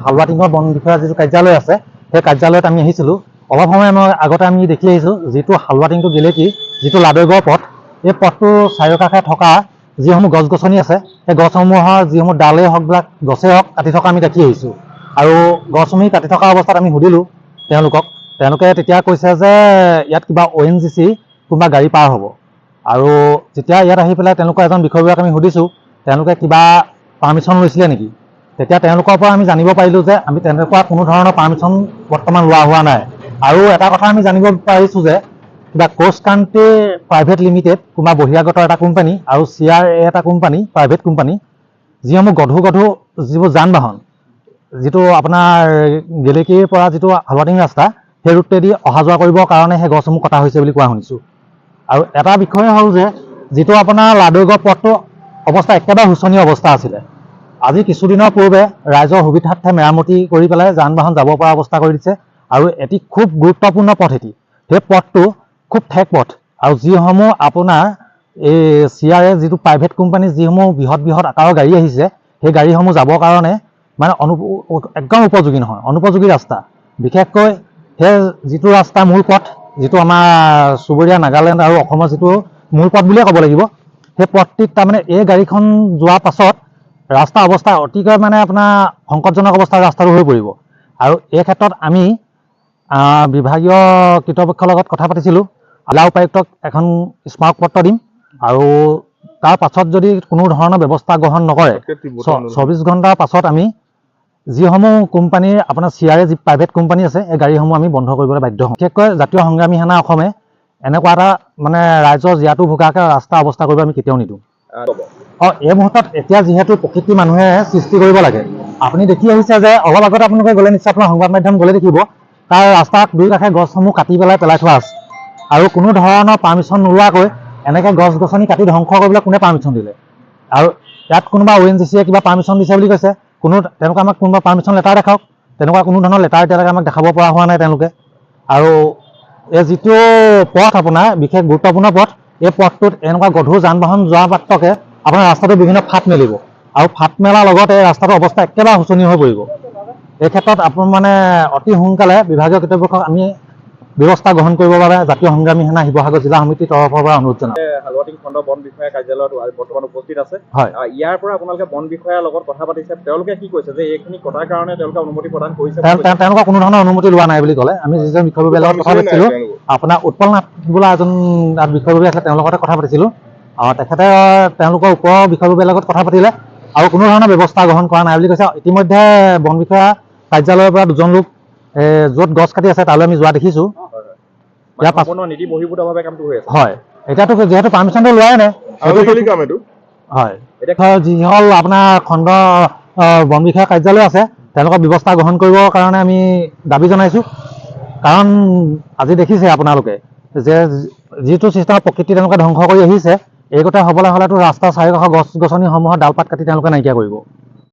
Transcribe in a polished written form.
হালুৱা টিঙৰ বন বিষয়া যিটো কাৰ্যালয় আছে সেই কাৰ্যালয়ত আমি আহিছিলোঁ। অলপ সময় আগতে আমি দেখি আহিছোঁ যিটো হালুৱা টিংটো গেলেকী যিটো লাডৈগড় পথ, এই পথটোৰ চাৰিওকাষে থকা যিসমূহ গছ গছনি আছে সেই গছসমূহৰ যিসমূহ ডালেই হওক বা গছেই হওক কাটি থকা আমি দেখি আহিছোঁ। আৰু গছসমূহ কাটি থকা অৱস্থাত আমি সুধিলোঁ তেওঁলোকে তেতিয়া কৈছে যে ইয়াত কিবা ONGC কোনোবা গাড়ী পাৰ হ'ব। আৰু যেতিয়া ইয়াত আহি পেলাই তেওঁলোকৰ এজন বিষয়ববীয়াক আমি সুধিছোঁ তেওঁলোকে কিবা পাৰ্মিশ্যন লৈছিলে নেকি, তেতিয়া তেওঁলোকৰ পৰা আমি জানিব পাৰিলোঁ যে আমি তেনেকুৱা কোনো ধৰণৰ পাৰ্মিশ্যন বৰ্তমান লোৱা হোৱা নাই। আৰু এটা কথা আমি জানিব পাৰিছোঁ যে কিবা কোষ্ট কাণ্ট্ৰি প্ৰাইভেট লিমিটেড কোনোবা বহিৰাগত এটা কোম্পানী আৰু CRA এটা কোম্পানী প্ৰাইভেট কোম্পানী যিসমূহ গধুৰ যিবোৰ যান বাহন যিটো আপোনাৰ গেলেকীৰ পৰা যিটো হালুৱাটিং ৰাস্তা সেই ৰুটেদি অহা যোৱা কৰিবৰ কাৰণে সেই গছসমূহ কটা হৈছে বুলি কোৱা শুনিছোঁ। আৰু এটা বিষয় হ'ল যে যিটো আপোনাৰ লাডৈগড় পথটো অৱস্থা একেবাৰে শোচনীয় অৱস্থা আছিলে। আজি কিছুদিনৰ পূৰ্বে ৰাইজৰ সুবিধাৰ্থে মেৰামতি কৰি পেলাই যান বাহন যাব পৰা অৱস্থা কৰি দিছে। আৰু এটি খুব গুৰুত্বপূৰ্ণ পথ এটি, সেই পথটো খুব ঠেক পথ। আৰু যিসমূহ আপোনাৰ এই CRA যিটো প্ৰাইভেট কোম্পানী যিসমূহ বৃহৎ আকাৰৰ গাড়ী আহিছে সেই গাড়ীসমূহ যাবৰ কাৰণে মানে একদম উপযোগী নহয়, অনুপযোগী ৰাস্তা। বিশেষকৈ সেই যিটো ৰাস্তা মূল পথ, যিটো আমাৰ চুবুৰীয়া নাগালেণ্ড আৰু অসমৰ যিটো মূল পথ বুলিয়ে ক'ব লাগিব, সেই পথটিত তাৰমানে এই গাড়ীখন যোৱাৰ পাছত ৰাস্তাৰ অৱস্থা অতিকৈ মানে আপোনাৰ সংকটজনক অৱস্থাৰ ৰাস্তাটো হৈ পৰিব। আৰু এই ক্ষেত্ৰত আমি বিভাগীয় কৰ্তৃপক্ষৰ লগত কথা পাতিছিলোঁ। জিলা উপায়ুক্তক এখন স্মাৰকপত্ৰ দিম আৰু তাৰ পাছত যদি কোনো ধৰণৰ ব্যৱস্থা গ্ৰহণ নকৰে 24 ঘণ্টাৰ পাছত আমি যিসমূহ কোম্পানীৰ আপোনাৰ CRA যি প্ৰাইভেট কোম্পানী আছে এই গাড়ীসমূহ আমি বন্ধ কৰিবলৈ বাধ্য হ'ম। বিশেষকৈ জাতীয় সংগ্ৰামী সেনা অসমে এনেকুৱা এটা মানে ৰাইজৰ জীয়াতু ভোগাকৈ ৰাস্তা অৱস্থা কৰিব আমি কেতিয়াও নিদিওঁ। এই মুহূৰ্তত এতিয়া যিহেতু প্ৰকৃতি মানুহে সৃষ্টি কৰিব লাগে, আপুনি দেখি আহিছে যে অলপ আগতে আপোনালোকে গ'লে নিশ্চয় আপোনাৰ সংবাদ মাধ্যম গ'লে দেখিব তাৰ ৰাস্তাত দুই কাষে গছসমূহ কাটি পেলাই থোৱা আছে। আৰু কোনো ধৰণৰ পাৰ্মিশ্যন নোলোৱাকৈ এনেকৈ গছ গছনি কাটি ধ্বংস কৰিবলৈ কোনে পাৰ্মিশ্যন দিলে? আৰু ইয়াত কোনোবা ONGCয়ে কিবা পাৰ্মিশ্যন দিছে বুলি কৈছে, তেনেকুৱা আমাক কোনোবা পাৰ্মিশ্যন লেটাৰ দেখাওক। তেনেকুৱা কোনো ধৰণৰ লেটাৰ এতিয়ালৈকে আমাক দেখাব পৰা হোৱা নাই তেওঁলোকে। আৰু এই যিটো পথ আপোনাৰ বিশেষ গুৰুত্বপূৰ্ণ পথ, এই পথটোত এনেকুৱা গধুৰ যান বাহন যোৱা মাত্ৰকে আপোনাৰ ৰাস্তাটো বিভিন্ন ফাট মেলিব আৰু ফাট মেলাৰ লগতে ৰাস্তাটোৰ অৱস্থা একেবাৰে শোচনীয় হৈ পৰিব। এই ক্ষেত্ৰত আপুনি মানে অতি সোনকালে বিভাগীয় কৰ্তৃপক্ষক আমি ব্যৱস্থা গ্ৰহণ কৰিবৰ বাবে জাতীয় সংগ্ৰামী সেনা শিৱসাগৰ জিলা সমিতিৰ তৰফৰ পৰা অনুৰোধ জনাম। হালুৱাটিং খণ্ড বন বিষয়া কাৰ্যালয়ত বৰ্তমান উপস্থিত আছে। হয়, ইয়াৰ পৰা আপোনালোকে বন বিষয়াৰ লগত কথা পাতিছে, তেওঁলোকে কি কৈছে যে এইখিনি কটাৰ কাৰণে তেওঁলোকে অনুমতি প্ৰদান কৰিছে? তেওঁলোকৰ কোনো ধৰণৰ অনুমতি লোৱা নাই বুলি ক'লে। আমি যিজন বিষয়ববীয়াৰ লগত কথা পাতিছিলোঁ, আপোনাৰ উৎপল নাথ বোলা এজন বিষয়ববীয়া আছিলে, তেওঁৰ লগতে কথা পাতিছিলোঁ। তেখেতে তেওঁলোকৰ ওপৰৰ বিষয়ববীয়াৰ লগত কথা পাতিলে আৰু কোনো ধৰণৰ ব্যৱস্থা গ্ৰহণ কৰা নাই বুলি কৈছে। ইতিমধ্যে বন বিষয়া কাৰ্যালয়ৰ পৰা দুজন লোক য'ত গছ কাটি আছে তালৈ আমি যোৱা দেখিছোঁ। নীতি বহিৰ্ভূতভাৱে কামটো হৈ আছে। হয়, এতিয়াতো যিহেতু পাৰ্মিশ্যনটো লোৱাই নাই। হয়, এতিয়া যি হ'ল আপোনাৰ খণ্ড বন বিষয়া কাৰ্যালয় আছে, তেওঁলোকৰ ব্যৱস্থা গ্ৰহণ কৰিবৰ কাৰণে আমি দাবী জনাইছোঁ। কাৰণ আজি দেখিছে আপোনালোকে যে যিটো চিষ্টেমত প্ৰকৃতি তেওঁলোকে ধ্বংস কৰি আহিছে, এই কথা হ'বলৈ হ'লেতো ৰাস্তাৰ চাৰিওকাষৰ গছ গছনিসমূহৰ ডালপাত কাটি তেওঁলোকে নাইকিয়া কৰিব।